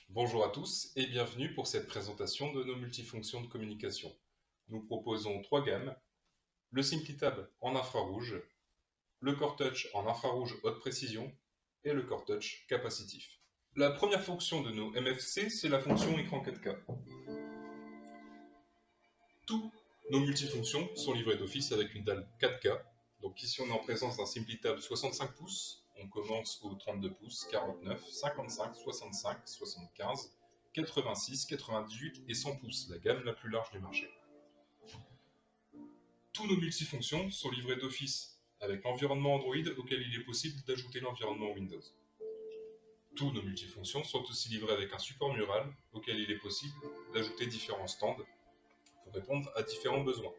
Bonjour à tous et bienvenue pour cette présentation de nos multifonctions de communication. Nous proposons trois gammes, le SimpliTab en infrarouge, le Core Touch en infrarouge haute précision et le Core Touch capacitif. La première fonction de nos MFC, c'est la fonction écran 4K. Tous nos multifonctions sont livrées d'office avec une dalle 4K. Donc ici on est en présence d'un SimpliTab 65 pouces, on commence au 32 pouces, 49, 55, 65, 75, 86, 98 et 100 pouces, la gamme la plus large du marché. Tous nos multifonctions sont livrées d'office avec l'environnement Android auquel il est possible d'ajouter l'environnement Windows. Tous nos multifonctions sont aussi livrés avec un support mural auquel il est possible d'ajouter différents stands pour répondre à différents besoins.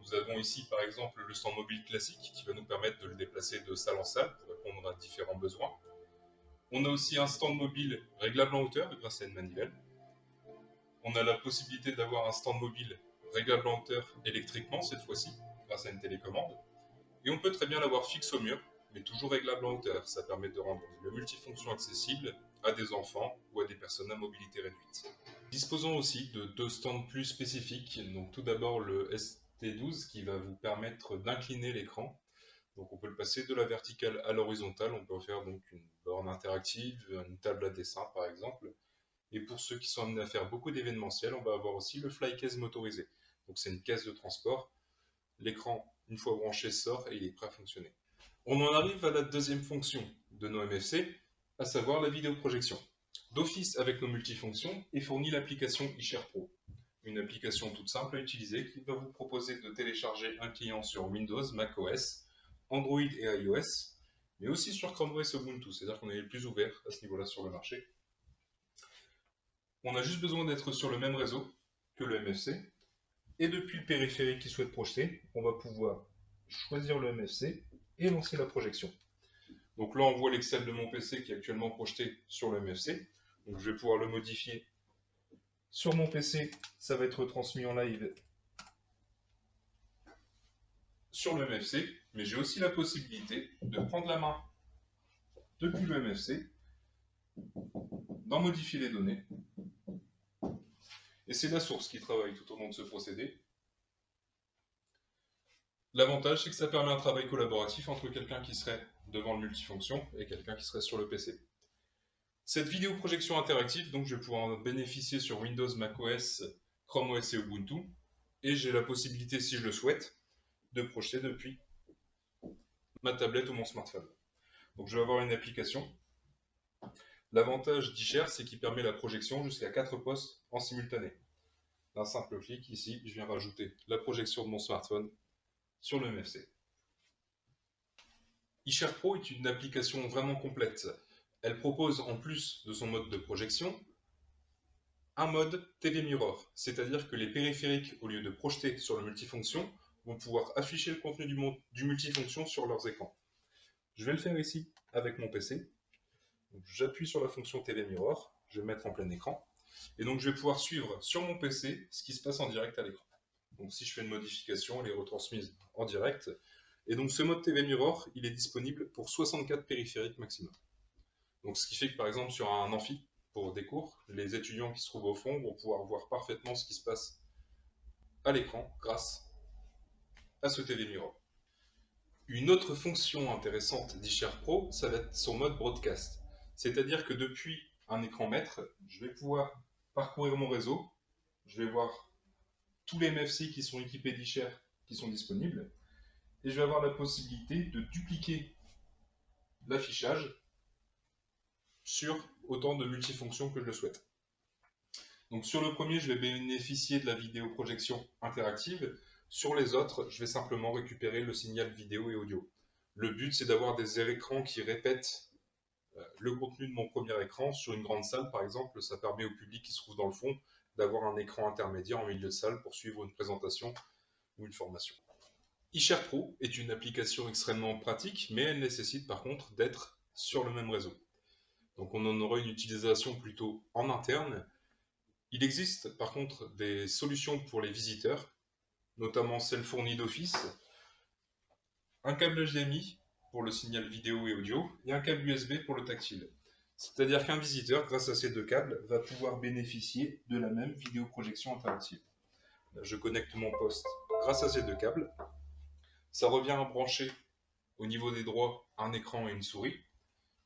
Nous avons ici par exemple le stand mobile classique qui va nous permettre de le déplacer de salle en salle pour répondre à différents besoins. On a aussi un stand mobile réglable en hauteur grâce à une manivelle. On a la possibilité d'avoir un stand mobile réglable en hauteur électriquement cette fois-ci, grâce à une télécommande. Et on peut très bien l'avoir fixe au mur, mais toujours réglable en hauteur. Ça permet de rendre le multifonction accessible à des enfants ou à des personnes à mobilité réduite. Disposons aussi de deux stands plus spécifiques. Donc tout d'abord le ST12 qui va vous permettre d'incliner l'écran. Donc on peut le passer de la verticale à l'horizontale. On peut en faire donc une borne interactive, une table à dessin par exemple. Et pour ceux qui sont amenés à faire beaucoup d'événementiels, on va avoir aussi le flycase motorisé. Donc c'est une caisse de transport. L'écran, une fois branché, sort et il est prêt à fonctionner. On en arrive à la deuxième fonction de nos MFC, à savoir la vidéoprojection. D'office avec nos multifonctions est fournie l'application eShare Pro. Une application toute simple à utiliser qui va vous proposer de télécharger un client sur Windows, macOS, Android et iOS, mais aussi sur Chrome OS Ubuntu, c'est-à-dire qu'on est le plus ouvert à ce niveau-là sur le marché. On a juste besoin d'être sur le même réseau que le MFC. Et depuis le périphérique qu'il souhaite projeter, on va pouvoir choisir le MFC et lancer la projection. Donc là, on voit l'Excel de mon PC qui est actuellement projeté sur le MFC. Donc je vais pouvoir le modifier sur mon PC. Ça va être transmis en live sur le MFC. Mais j'ai aussi la possibilité de prendre la main depuis le MFC, d'en modifier les données. Et c'est la source qui travaille tout au long de ce procédé. L'avantage, c'est que ça permet un travail collaboratif entre quelqu'un qui serait devant le multifonction et quelqu'un qui serait sur le PC. Cette vidéoprojection interactive, donc je vais pouvoir en bénéficier sur Windows, macOS, Chrome OS et Ubuntu. Et j'ai la possibilité, si je le souhaite, de projeter depuis ma tablette ou mon smartphone. Donc je vais avoir une application. L'avantage d'eShare, c'est qu'il permet la projection jusqu'à 4 postes en simultané. D'un simple clic, ici, je viens rajouter la projection de mon smartphone sur le MFC. eShare Pro est une application vraiment complète. Elle propose, en plus de son mode de projection, un mode TV Mirror, c'est-à-dire que les périphériques, au lieu de projeter sur le multifonction, vont pouvoir afficher le contenu du multifonction sur leurs écrans. Je vais le faire ici avec mon PC. J'appuie sur la fonction TV Mirror, je vais mettre en plein écran, et donc je vais pouvoir suivre sur mon PC ce qui se passe en direct à l'écran. Donc si je fais une modification, elle est retransmise en direct. Et donc ce mode TV Mirror, il est disponible pour 64 périphériques maximum. Donc ce qui fait que par exemple sur un amphi, pour des cours, les étudiants qui se trouvent au fond vont pouvoir voir parfaitement ce qui se passe à l'écran grâce à ce TV Mirror. Une autre fonction intéressante d'eShare Pro, ça va être son mode broadcast. C'est-à-dire que depuis un écran maître, je vais pouvoir parcourir mon réseau, je vais voir tous les MFC qui sont équipés d'eShare qui sont disponibles, et je vais avoir la possibilité de dupliquer l'affichage sur autant de multifonctions que je le souhaite. Donc sur le premier, je vais bénéficier de la vidéoprojection interactive. Sur les autres, je vais simplement récupérer le signal vidéo et audio. Le but, c'est d'avoir des écrans qui répètent le contenu de mon premier écran. Sur une grande salle, par exemple, ça permet au public qui se trouve dans le fond d'avoir un écran intermédiaire en milieu de salle pour suivre une présentation ou une formation. eShare Pro est une application extrêmement pratique, mais elle nécessite par contre d'être sur le même réseau. Donc on en aura une utilisation plutôt en interne. Il existe par contre des solutions pour les visiteurs, notamment celles fournies d'office, un câble HDMI pour le signal vidéo et audio et un câble USB pour le tactile. C'est-à-dire qu'un visiteur, grâce à ces deux câbles, va pouvoir bénéficier de la même vidéoprojection interactive. Là, je connecte mon poste grâce à ces deux câbles. Ça revient à brancher au niveau des droits un écran et une souris.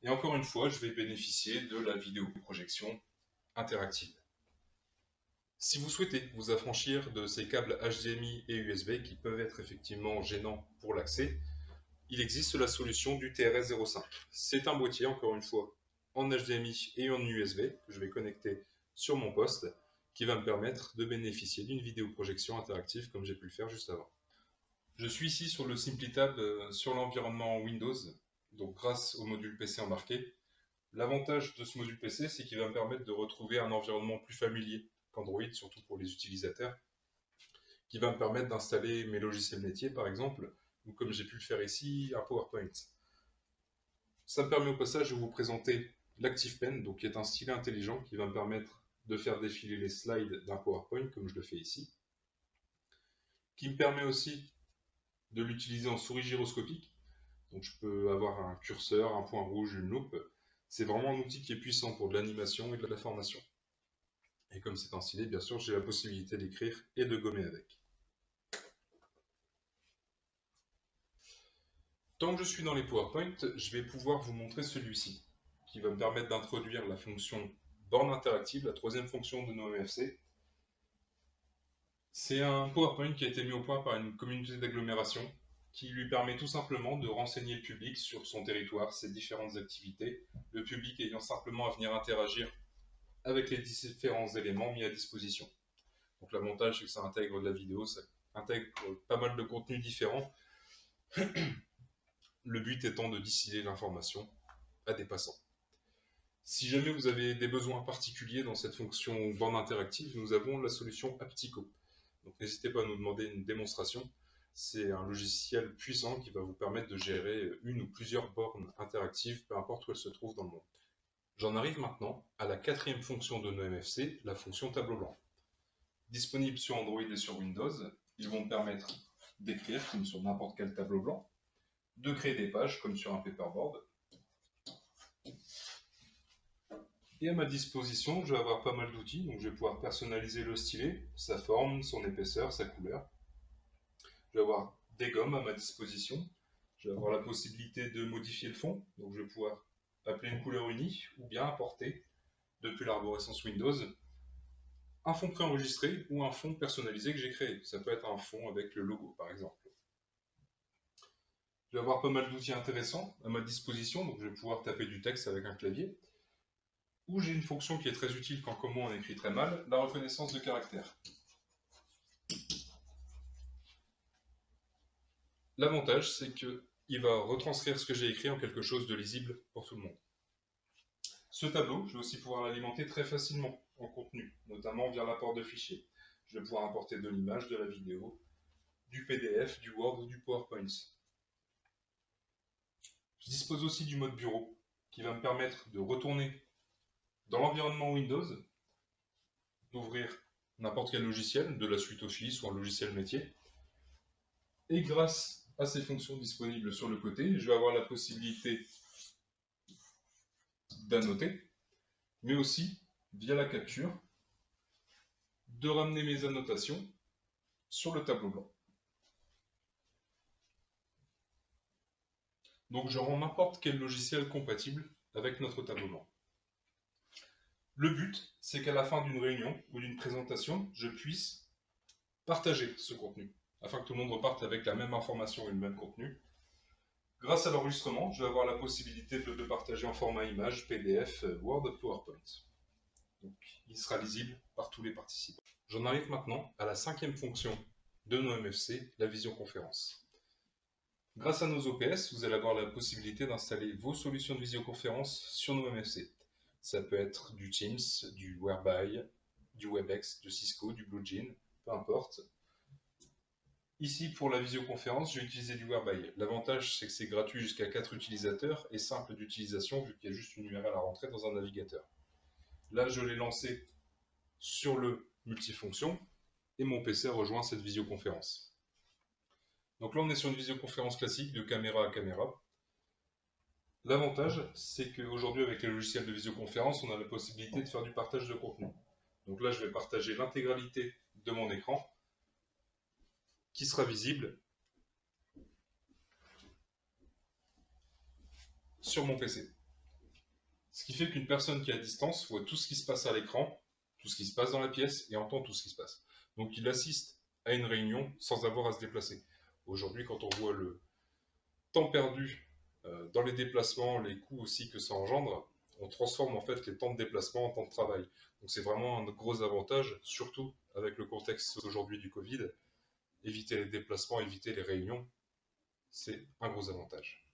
Et encore une fois, je vais bénéficier de la vidéoprojection interactive. Si vous souhaitez vous affranchir de ces câbles HDMI et USB qui peuvent être effectivement gênants pour l'accès, il existe la solution du TRS-05. C'est un boîtier, encore une fois, en HDMI et en USB que je vais connecter sur mon poste qui va me permettre de bénéficier d'une vidéoprojection interactive comme j'ai pu le faire juste avant. Je suis ici sur le SimpliTab sur l'environnement Windows, donc grâce au module PC embarqué. L'avantage de ce module PC, c'est qu'il va me permettre de retrouver un environnement plus familier qu'Android, surtout pour les utilisateurs, qui va me permettre d'installer mes logiciels métiers par exemple, ou comme j'ai pu le faire ici, un PowerPoint. Ça me permet au passage de vous présenter l'ActivePen, donc qui est un stylet intelligent qui va me permettre de faire défiler les slides d'un PowerPoint, comme je le fais ici, qui me permet aussi de l'utiliser en souris gyroscopique. Donc je peux avoir un curseur, un point rouge, une loupe. C'est vraiment un outil qui est puissant pour de l'animation et de la formation. Et comme c'est un stylet, bien sûr, j'ai la possibilité d'écrire et de gommer avec. Tant que je suis dans les PowerPoint, je vais pouvoir vous montrer celui-ci, qui va me permettre d'introduire la fonction borne interactive, la troisième fonction de nos MFC. C'est un PowerPoint qui a été mis au point par une communauté d'agglomération qui lui permet tout simplement de renseigner le public sur son territoire, ses différentes activités, le public ayant simplement à venir interagir avec les différents éléments mis à disposition. Donc l'avantage, c'est que ça intègre de la vidéo, ça intègre pas mal de contenus différents, le but étant de distiller l'information à des passants. Si jamais vous avez des besoins particuliers dans cette fonction borne interactive, nous avons la solution Aptico. Donc n'hésitez pas à nous demander une démonstration. C'est un logiciel puissant qui va vous permettre de gérer une ou plusieurs bornes interactives, peu importe où elles se trouvent dans le monde. J'en arrive maintenant à la quatrième fonction de nos MFC, la fonction tableau blanc. Disponible sur Android et sur Windows, ils vont me permettre d'écrire comme sur n'importe quel tableau blanc, de créer des pages comme sur un paperboard. Et à ma disposition, je vais avoir pas mal d'outils, donc je vais pouvoir personnaliser le stylet, sa forme, son épaisseur, sa couleur. Je vais avoir des gommes à ma disposition. Je vais avoir la possibilité de modifier le fond, donc je vais pouvoir appeler une couleur unie ou bien apporter, depuis l'arborescence Windows, un fond préenregistré ou un fond personnalisé que j'ai créé. Ça peut être un fond avec le logo, par exemple. Je vais avoir pas mal d'outils intéressants à ma disposition, donc je vais pouvoir taper du texte avec un clavier. Ou j'ai une fonction qui est très utile quand comme moi on écrit très mal, la reconnaissance de caractères. L'avantage, c'est qu'il va retranscrire ce que j'ai écrit en quelque chose de lisible pour tout le monde. Ce tableau, je vais aussi pouvoir l'alimenter très facilement en contenu, notamment via l'apport de fichiers. Je vais pouvoir importer de l'image, de la vidéo, du PDF, du Word ou du PowerPoint. Je dispose aussi du mode bureau, qui va me permettre de retourner dans l'environnement Windows, d'ouvrir n'importe quel logiciel, de la suite Office ou un logiciel métier. Et grâce à ces fonctions disponibles sur le côté, je vais avoir la possibilité d'annoter, mais aussi, via la capture, de ramener mes annotations sur le tableau blanc. Donc je rends n'importe quel logiciel compatible avec notre tableau blanc. Le but, c'est qu'à la fin d'une réunion ou d'une présentation, je puisse partager ce contenu, afin que tout le monde reparte avec la même information et le même contenu. Grâce à l'enregistrement, je vais avoir la possibilité de le partager en format image, PDF, Word, PowerPoint. Donc, il sera lisible par tous les participants. J'en arrive maintenant à la cinquième fonction de nos MFC, la visioconférence. Grâce à nos OPS, vous allez avoir la possibilité d'installer vos solutions de visioconférence sur nos MFC. Ça peut être du Teams, du Whereby, du Webex, de Cisco, du BlueJean, peu importe. Ici, pour la visioconférence, j'ai utilisé du Whereby. L'avantage, c'est que c'est gratuit jusqu'à 4 utilisateurs et simple d'utilisation vu qu'il y a juste une URL à rentrer dans un navigateur. Là, je l'ai lancé sur le multifonction et mon PC rejoint cette visioconférence. Donc là, on est sur une visioconférence classique de caméra à caméra. L'avantage, c'est qu'aujourd'hui, avec les logiciels de visioconférence, on a la possibilité de faire du partage de contenu. Donc là, je vais partager l'intégralité de mon écran qui sera visible sur mon PC. Ce qui fait qu'une personne qui est à distance voit tout ce qui se passe à l'écran, tout ce qui se passe dans la pièce et entend tout ce qui se passe. Donc il assiste à une réunion sans avoir à se déplacer. Aujourd'hui, quand on voit le temps perdu dans les déplacements, les coûts aussi que ça engendre, on transforme en fait les temps de déplacement en temps de travail. Donc c'est vraiment un gros avantage, surtout avec le contexte aujourd'hui du Covid. Éviter les déplacements, éviter les réunions, c'est un gros avantage.